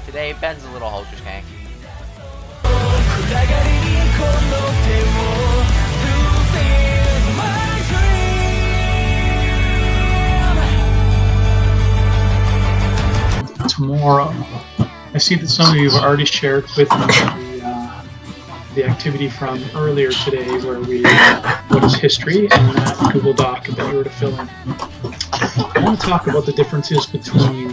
Today, Ben's a little ultra skank. Tomorrow, I see that some of you have already shared with me the activity from earlier today where we what is history and that Google Doc that you were to fill in. I want to talk about the differences between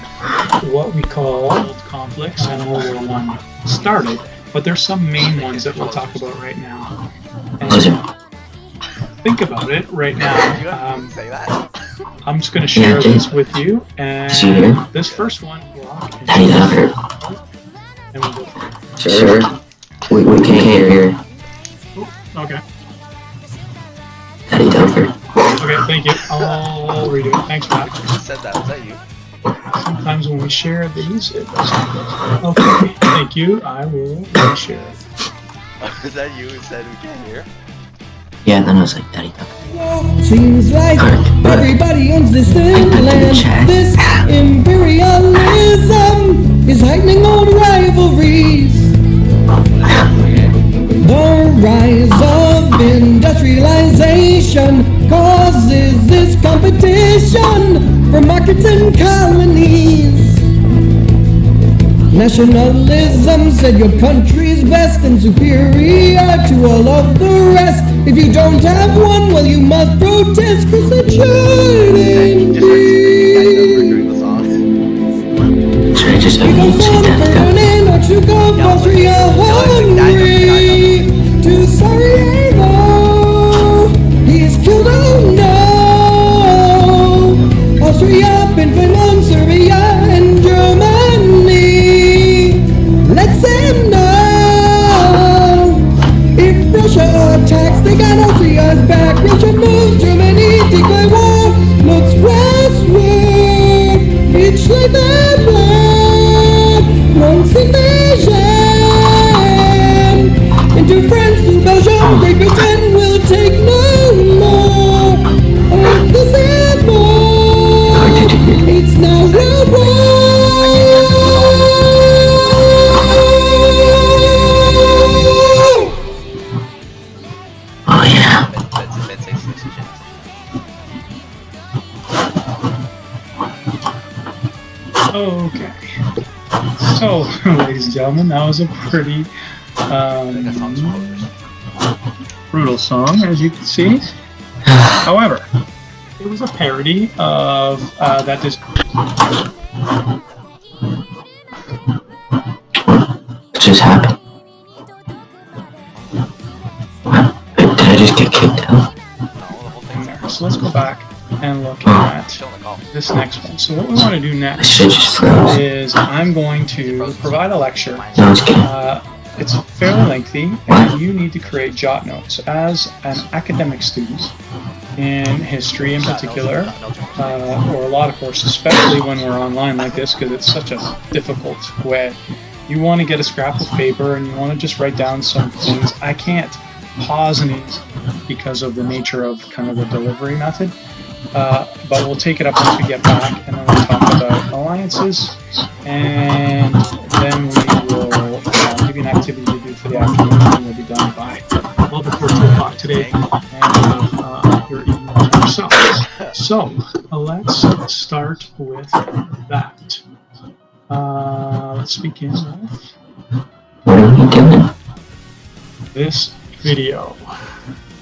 what we call world conflicts and World War I started, but there's some main ones that we'll talk about right now. And think about it right now. I'm just going to share this with you, and this first one, Clarke, and we'll go through it. Sure. We can't hear. Okay. Daddy Dover. Okay, thank you. I'll redo it. Thanks, Matt. Who said that? Was that you? Sometimes when we share these, it doesn't. Okay, thank you. I will reshare it. Was that you who said we can't hear? Yeah, then I was like, Daddy Dover. Seems like everybody owns this land. This imperialism is heightening old rivalries. The rise of industrialization causes this competition for markets and colonies. Nationalism said your country's best and superior to all of the rest. If you don't have one, well, you must protest, cause it shouldn't be. Should I just We go from Berlin or to Austria, Hungary to Sarajevo. He's killed, oh no. Austria, Finland, Serbia, and Germany. Let's them know. If Russia attacks, they got Austria's back. Russia moves, Germany declare war. Looks westward, it's like their blood. Once invasion into France, to Belgium, Great Britain will take no more of this anymore. It's now World War. Oh yeah. Okay. So, ladies and gentlemen, that was a pretty brutal song, as you can see. However, it was a parody of that is. What just happened? Did I just get kicked out? So let's go back and look at this next one. So what we want to do I next should just froze. is I'm going to provide a lecture. No, it's kidding. It's fairly lengthy, and you need to create jot notes as an academic student in history in particular, or a lot of courses, especially when we're online like this, because it's such a difficult way. You want to get a scrap of paper and you want to just write down some things. I can't pause any because of the nature of kind of the delivery method, but we'll take it up once we get back, and then we'll talk about alliances, and then we will give you an activity to do for the afternoon, and we'll be done by well before 2 o'clock today, and your evening to yourself. So let's start with that. Let's begin with What are we doing? this video.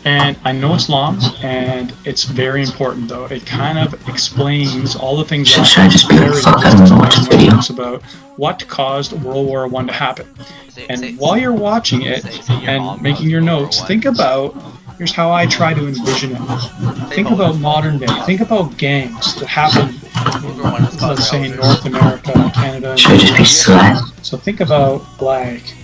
And I know it's long, and it's very important though. It kind of explains all the things Should I just be like, fuck, I don't know what this video? about what caused World War I to happen. And while you're watching it and making your notes, think about, here's how I try to envision it. Think about modern day. Think about gangs that happen in, let's say, in North America, Canada. Should I just be slut? So think about like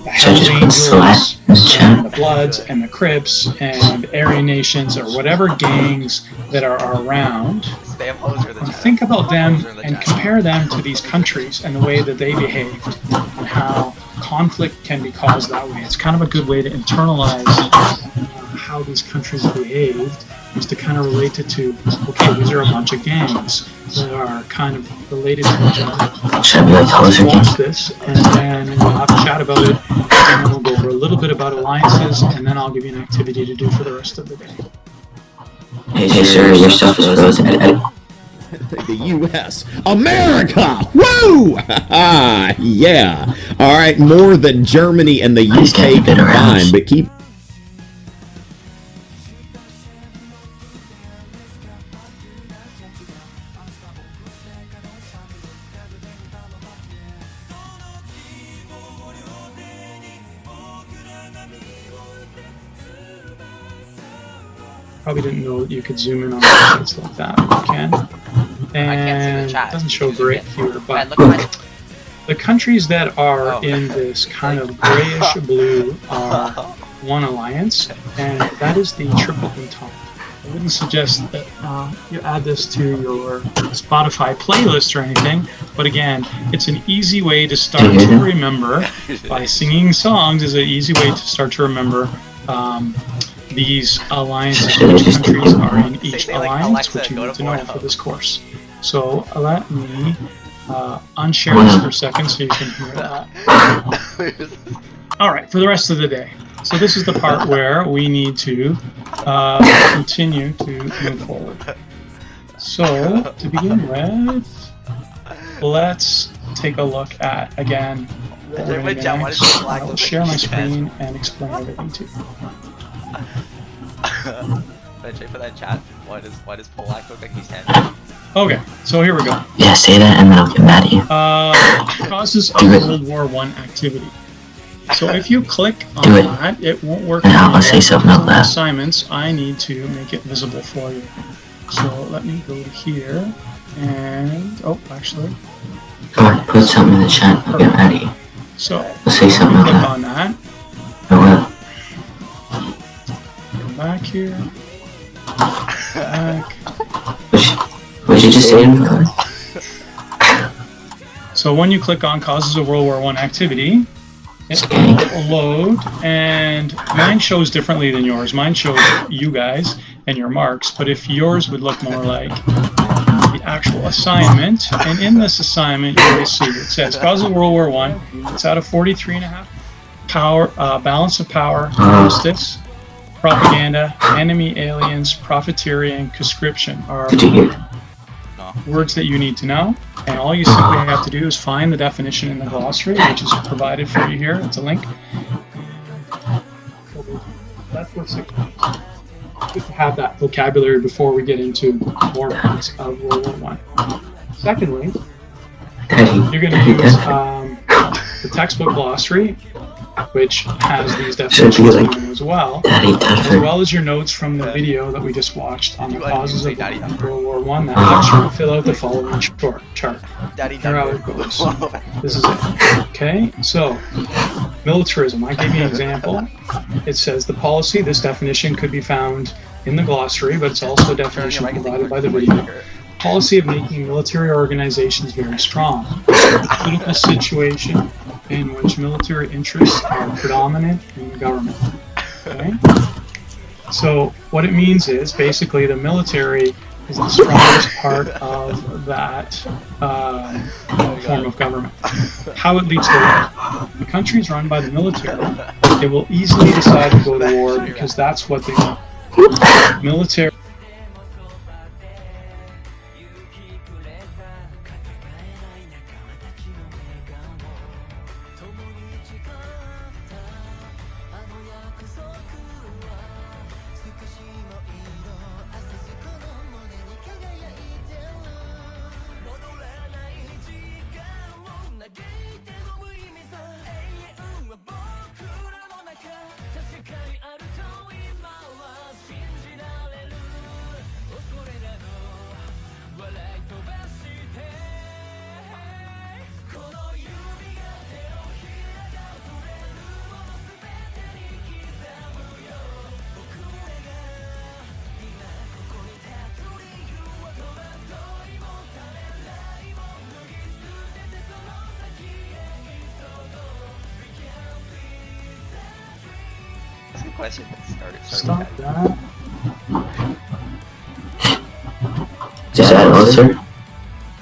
the Should I just put Hells slut Angels, in the and chat? the Bloods and the Crips and Aryan Nations or whatever gangs that are around. Think about them and compare them to these countries and the way that they behaved and how conflict can be caused that way. It's kind of a good way to internalize how these countries behaved was to kind of relate it to, okay, these are a bunch of gangs that are kind of related to each other. Should I be like Let's closer watch again? this, and then we'll have a chat about it, and then we'll go over a little bit about alliances, and then I'll give you an activity to do for the rest of the day. Hey sir, your stuff is frozen. The U.S. America! Woo! Yeah. All right, more than Germany and the Just UK keep it around. combined, but keep. Probably didn't know that you could zoom in on things like that, but you can. And I can't see the chat. it doesn't show You zoom great in. here, Man, but look at my... the countries that are Oh. in this kind of grayish blue are one alliance, and that is the Triple Entente. I wouldn't suggest that you add this to your Spotify playlist or anything, but again, it's an easy way to start to remember. By singing songs is an easy way to start to remember these alliances, which countries are in each Say like, alliance, Alexa, which you go need to to know Pornhub. for this course. So let me unshare this for a second so you can hear that. All right, for the rest of the day. So this is the part where we need to continue to move forward. So to begin with, let's take a look at, again, what we're going to do next. I will share my screen and explain everything to you. Should I put that in chat? Why does Polak look like he's 10? Okay, so here we go. Yeah, say that and then I'll get mad at you. Causes of World War I activity. So if you click on Do it. that, it won't work. Yeah, I'll say something out loud. Assignments, I need to make it visible for you. So let me go to here, and oh, actually, Or put something in the chat, I'll get mad at you. so I'll say something out click loud. on that. I will. Come back here. Back. What'd you just say to me, Clarke? So when you click on causes of World War I activity, it will load, and mine shows differently than yours. Mine shows you guys and your marks, but if yours would look more like the actual assignment, and in this assignment you will see it says causes of World War I. It's out of 43.5. Power, balance of power, justice, propaganda, enemy, aliens, profiteering, conscription are Did you hear? words that you need to know, and all you simply have to do is find the definition in the glossary, which is provided for you here. It's a link. That's what's good to have that vocabulary before we get into more parts of World War I. Secondly, you're going to use the textbook glossary, which has these definitions in it as well, as well as your notes from the video that we just watched on the causes of World War I. That lecture will fill out the following chart. Here how it goes. This is it. Okay, so militarism. I gave you an example. It says the policy. This definition could be found in the glossary, but it's also a definition provided by the video. Policy of making military organizations very strong. Political situation in which military interests are predominant in the government. Okay? So what it means is basically the military is the strongest part of that form of government. How it leads to war. The country is run by the military. They will easily decide to go to war because that's what they want. Military. question. Start Stop with that. Is that all, sir?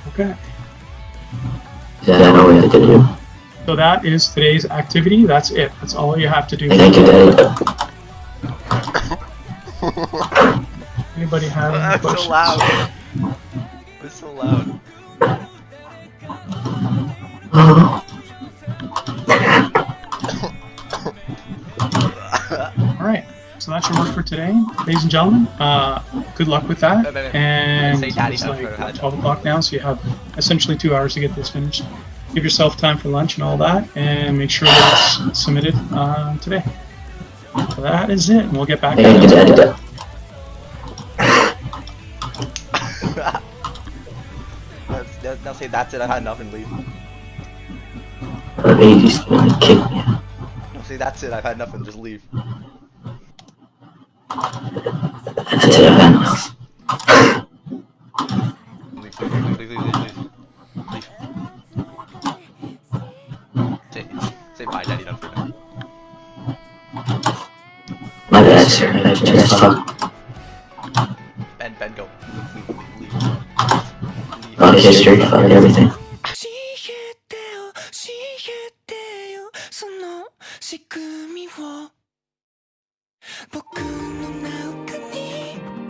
Okay. Is that all we have to do? So that is today's activity. That's it. That's all you have to do. Thank you, Daddy. Anybody have any I'm questions? so loud. It's so loud. Oh. All right. So that's your work for today, ladies and gentlemen. Good luck with that. And Say daddy it's now, like Frodo. 12 o'clock now, so you have essentially 2 hours to get this finished. Give yourself time for lunch and all that, and make sure that it's submitted today. So that is it, and we'll get back Thank you, to it. Daddy. Now say that's it. I've had enough and leave. The baby's gonna kick me out. Now say that's it. I've had enough and just leave. That's it, I've had enough. Leave. Say bye, Daddy. Done for now. My bad, sir. I just talked. Ben, go. Leave. Fuck history, fuck everything. 教えてよ教えてよその仕組みを僕